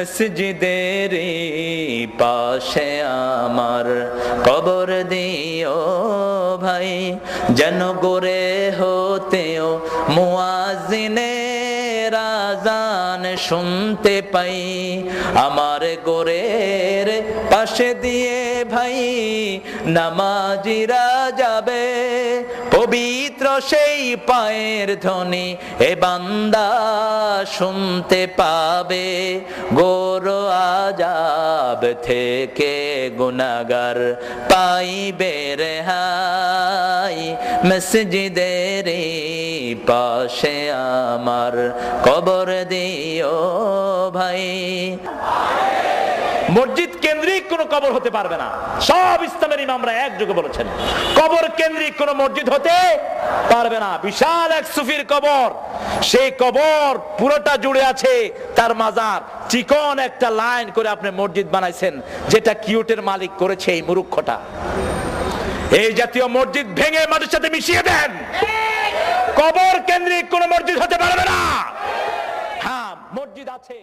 মসজিদের পাশে আমার কবর দিও ভাই, যেন গোরে হতেও মুয়াজ্জিনের আযান শুনতে পাই। আমার গোরের পাশে দিয়ে ভাই নামাজিরা যাবে, পবিত্র সেই পায়ের ধ্বনি এ বান্দা শুনতে পাবে। গোর আযাব থেকে গুনাহগার পাইবে রেহাই, মসজিদের পাশে আমার কবর দিও ভাই। মসজিদ কেন্দ্রিক কোন কবর হতে পারবে না। সব ইসলামের ইমামরা একযোগে বলেছেন কবর কেন্দ্রিক কোন মসজিদ হতে পারবে না। বিশাল এক সুফির কবর, সেই কবর পুরোটা জুড়ে আছে তার মাজার, চিকন একটা লাইন করে আপনি মসজিদ বানাইছেন, যেটা কিউটের মালিক করেছে এই মূর্খটা। এই জাতীয় মসজিদ ভেঙে মাটির সাথে মিশিয়ে দেন। কবর কেন্দ্রিক কোন মসজিদ হতে পারবে না। হ্যাঁ, মসজিদ আছে।